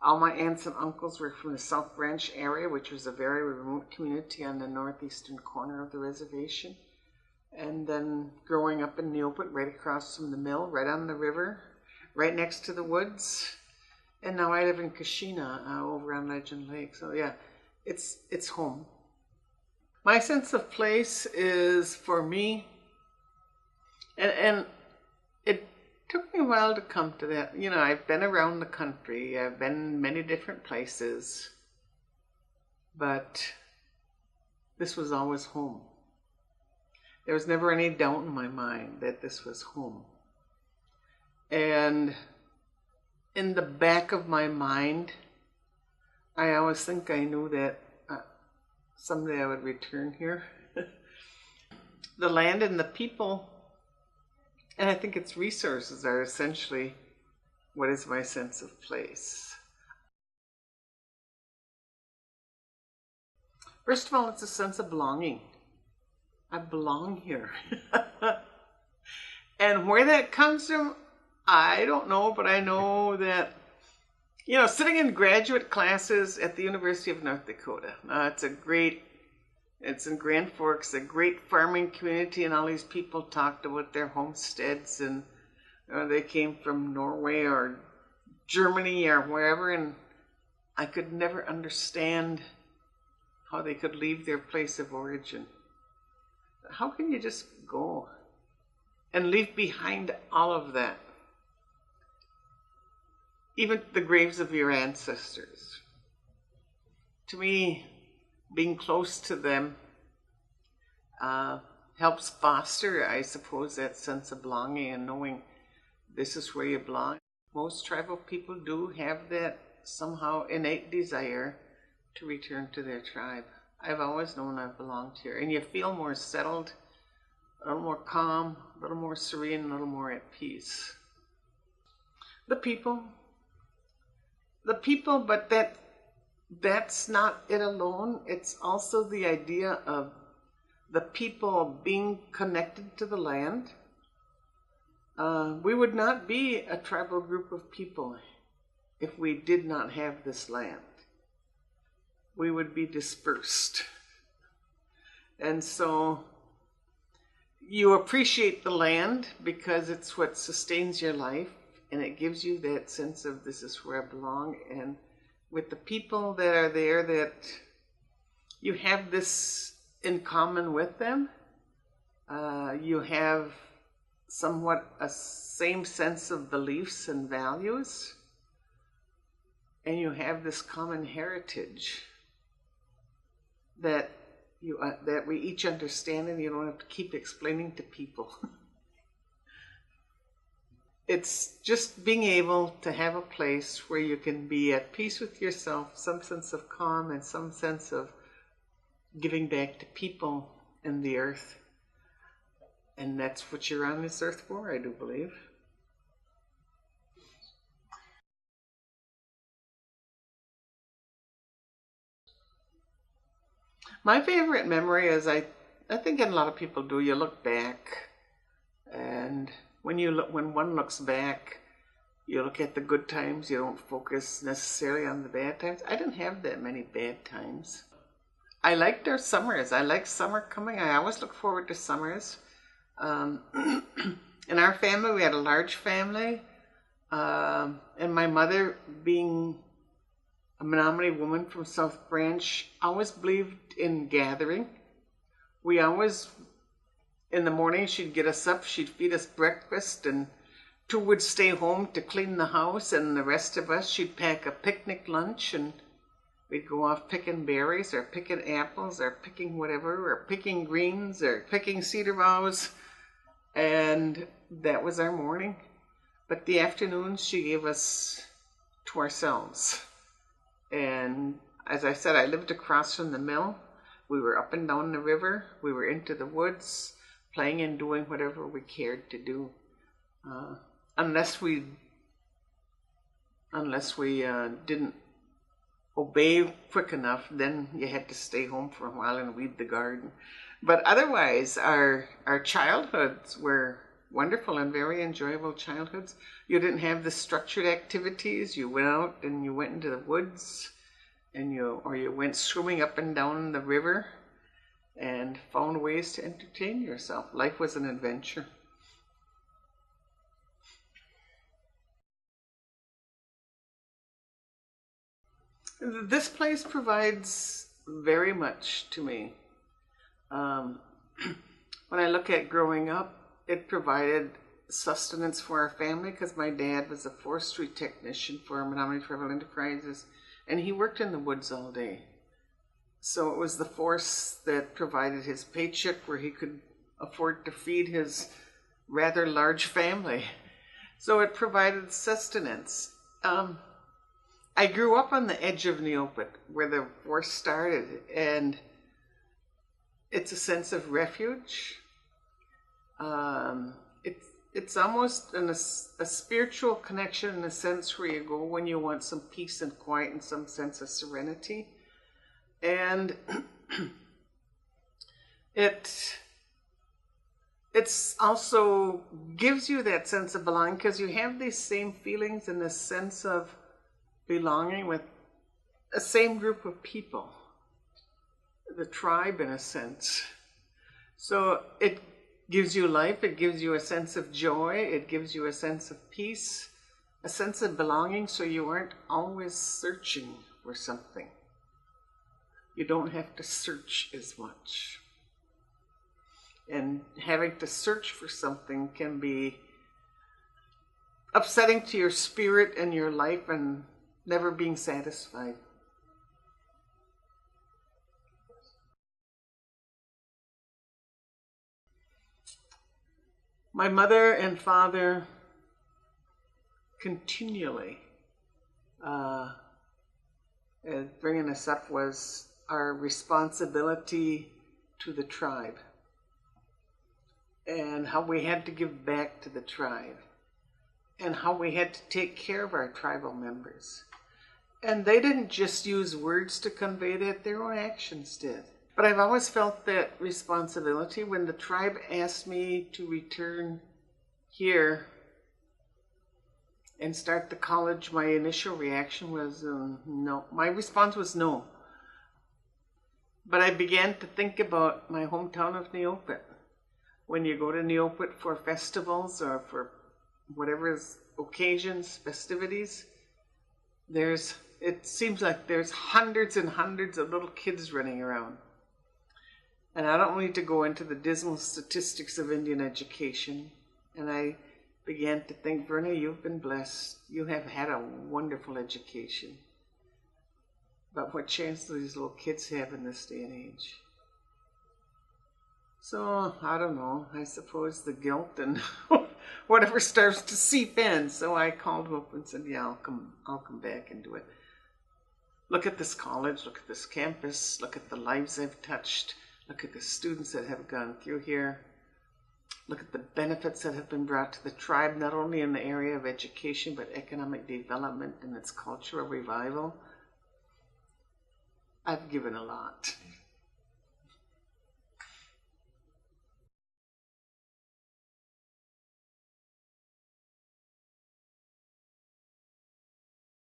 All my aunts and uncles were from the South Branch area, which was a very remote community on the northeastern corner of the reservation. And then growing up in Neopet, right across from the mill, right on the river, right next to the woods. And now I live in Kashina, over on Legend Lake. So yeah, it's home. My sense of place is, for me, and it took me a while to come to that. You know, I've been around the country. I've been many different places. But this was always home. There was never any doubt in my mind that this was home. And in the back of my mind, I always think I knew that someday I would return here. The land and the people, and I think its resources, are essentially what is my sense of place. First of all, it's a sense of belonging. I belong here. And where that comes from, I don't know, but I know that, you know, sitting in graduate classes at the University of North Dakota, it's in Grand Forks, a great farming community, and all these people talked about their homesteads, and they came from Norway or Germany or wherever, and I could never understand how they could leave their place of origin. How can you just go and leave behind all of that? Even the graves of your ancestors. To me, being close to them helps foster, I suppose, that sense of belonging and knowing this is where you belong. Most tribal people do have that somehow innate desire to return to their tribe. I've always known I've belonged here. And you feel more settled, a little more calm, a little more serene, a little more at peace. The people, but that's not it alone. It's also the idea of the people being connected to the land. We would not be a tribal group of people if we did not have this land. We would be dispersed. And so you appreciate the land because it's what sustains your life, and it gives you that sense of this is where I belong. And with the people that are there, that you have this in common with them. You have somewhat a same sense of beliefs and values, and you have this common heritage that we each understand, and you don't have to keep explaining to people. It's just being able to have a place where you can be at peace with yourself, some sense of calm and some sense of giving back to people and the earth. And that's what you're on this earth for, I do believe. My favorite memory is, I think, and a lot of people do, you look back, and when one looks back, you look at the good times. You don't focus necessarily on the bad times. I didn't have that many bad times. I liked our summers. I like summer coming. I always look forward to summers. In our family, we had a large family, and my mother, being a Menominee woman from South Branch, always believed in gathering. We always, in the morning, she'd get us up, she'd feed us breakfast, and two would stay home to clean the house, and the rest of us, she'd pack a picnic lunch, and we'd go off picking berries, or picking apples, or picking whatever, or picking greens, or picking cedar boughs, and that was our morning. But the afternoons, she gave us to ourselves. And as I said, I lived across from the mill. We were up and down the river. We were into the woods, playing and doing whatever we cared to do. Unless we didn't obey quick enough, then you had to stay home for a while and weed the garden. But otherwise, our childhoods were wonderful and very enjoyable childhoods. You didn't have the structured activities. You went out and you went into the woods, and you went swimming up and down the river and found ways to entertain yourself. Life was an adventure. This place provides very much to me. When I look at growing up, it provided sustenance for our family because my dad was a forestry technician for Menominee Tribal Enterprises, and he worked in the woods all day. So it was the forest that provided his paycheck where he could afford to feed his rather large family. So it provided sustenance. I grew up on the edge of Neopet where the forest started, and it's a sense of refuge. It's almost a spiritual connection in a sense where you go when you want some peace and quiet and some sense of serenity. And it's also gives you that sense of belonging because you have these same feelings and this sense of belonging with a same group of people, the tribe in a sense. So it gives you life, it gives you a sense of joy, it gives you a sense of peace, a sense of belonging, so you aren't always searching for something. You don't have to search as much. And having to search for something can be upsetting to your spirit and your life and never being satisfied. My mother and father continually, bringing us up was our responsibility to the tribe and how we had to give back to the tribe and how we had to take care of our tribal members. And they didn't just use words to convey that, their own actions did. But I've always felt that responsibility. When the tribe asked me to return here and start the college, my initial reaction was no. My response was no. But I began to think about my hometown of Neopet. When you go to Neopet for festivals or for whatever occasions, festivities, it seems like there's hundreds and hundreds of little kids running around. And I don't need to go into the dismal statistics of Indian education. And I began to think, Verna, you've been blessed. You have had a wonderful education. But what chance do these little kids have in this day and age? So, I don't know. I suppose the guilt and whatever starts to seep in. So I called him up and said, yeah, I'll come back and do it. Look at this college, look at this campus, look at the lives I've touched. Look at the students that have gone through here. Look at the benefits that have been brought to the tribe, not only in the area of education, but economic development and its cultural revival. I've given a lot.